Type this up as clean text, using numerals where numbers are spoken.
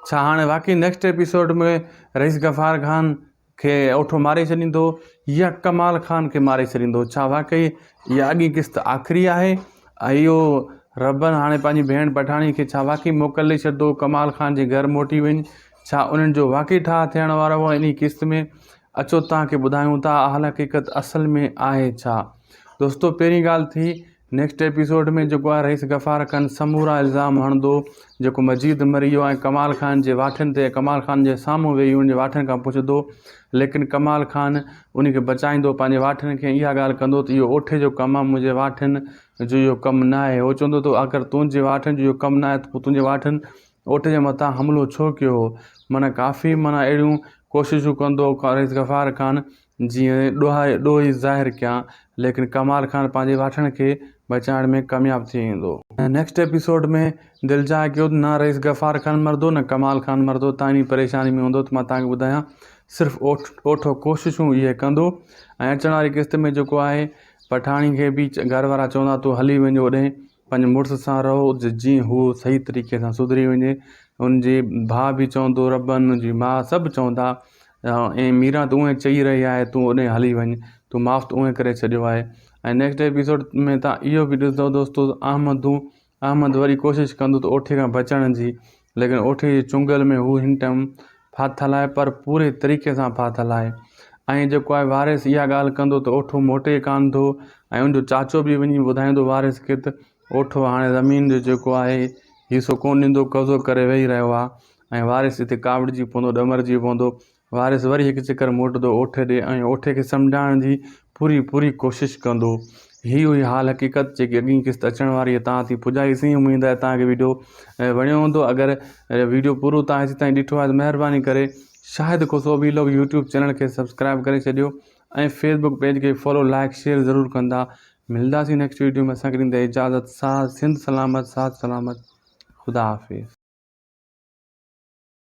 छा हाणे वाकई नेक्स्ट एपिसोड में रईस गफ़ार ख़ान खे ओठो मारे छॾींदो या कमाल ख़ान खे मारे छॾींदो? छा वाकई इहा अॻी किस्त आख़िरी आहे ऐं इहो रबनि हाणे पंहिंजी भेण पठाणी खे छा वाकई मोकिले छॾंदो कमाल ख़ान जे घर मोटी वञ? छा उन्हनि जो वाकई ठाह थियण वारो आहे इन किस्त में? अचो तव्हांखे ॿुधायूं था हाल हक़ीक़त असल में आहे छा। दोस्तो पहिरीं ॻाल्हि थी नेक्स्ट एपिसोड में जेको आहे रईस गफ़ार ख़ान समूरा इल्ज़ाम हणंदो जेको मजीद मरी वियो ऐं कमाल ख़ान जे वाठनि ते कमाल ख़ान जे साम्हूं वेही उन जे वाठनि खां पुछंदो, लेकिन कमाल ख़ान उन खे बचाईंदो पंहिंजे वाठनि खे। इहा ॻाल्हि कंदो त इहो ओठे जो कमु आहे, मुंहिंजे वाठनि जो इहो कमु न आहे। उहो चवंदो त अगरि तुंहिंजे वाठनि जो इहो कमु न आहे त पोइ तुंहिंजे वाठनि ओठे जे मथां हमिलो छो कयो हो? माना काफ़ी माना अहिड़ियूं कोशिशूं कंदो रईस गफ़ार ख़ान जीअं ॾोही ज़ाहिर कयां, लेकिन कमाल ख़ान पंहिंजे वाठनि खे बचाइण में कामयाबु थी वेंदो। नेक्स्ट एपिसोड में दिलि चाहे कयो न रईस गफ़ार ख़ान मरदो न कमाल ख़ान मरदो। तव्हां इन परेशानी में हूंदो त मां तव्हांखे ॿुधायां सिर्फ़ु ओठो कोशिशूं इहे कंदो। ऐं अचण वारी किस्त में जेको आहे पठाणी खे बि घर वारा चवंदा तूं हली वञो होॾे पंहिंजे मुड़ुस सां रहो जीअं हू सही तरीक़े सां सुधरी वञे। हुनजे भाउ बि चवंदो, रबन हुनजी माउ सभु चवंदा ऐं मीरा त उहे चई रही आहे तूं होॾे हली वञ, तूं माफ़ त उहे करे छॾियो आहे। ऐं नेक्स्ट एपिसोड में तव्हां इहो बि ॾिसंदो दोस्तो अहमद वरी कोशिशि कंदो त ओठे खां बचण जी, लेकिन ओठे जे चुंगल में हू हिन टाइम फाथल आहे पर पूरे तरीक़े सां फाथल आहे। ऐं जेको आहे वारिस इहा ॻाल्हि कंदो त ओठो मोटे कान थो ऐं उनजो चाचो बि वञी ॿुधाईंदो वारिस खे त ओठो हाणे ज़मीन जो जेको आहे हिसो कोन ॾींदो, कब्ज़ो करे वेही रहियो आहे। ऐं वारिस हिते कावड़िजी पवंदो, ॾमरजी पवंदो। वारिस वरी हिकु चकर मोटंदो ओठे ॾे ऐं ओठे खे सम्झाइण जी पूरी कोशिशि कंदो। ही हुई हाल हक़ीक़त जेकी अॻी किस्त अचण वारी आहे तव्हां थी पुॼाईसीं। उमेदु आहे तव्हांखे वीडियो वणियो हूंदो। अगरि वीडियो पूरो तव्हां हेसि ताईं ॾिठो आहे त महिरबानी करे शाहिद खुसरो वीलॉग यूट्यूब चैनल खे सब्सक्राइब करे छॾियो ऐं फेसबुक पेज खे फॉलो लाइक शेयर ज़रूरु कंदा। मिलंदासीं नेक्स्ट वीडियो में। असांखे ॾींदा इजाज़त। साथ सिंध सलामत, साथ सलामत, ख़ुदा हाफ़िज़।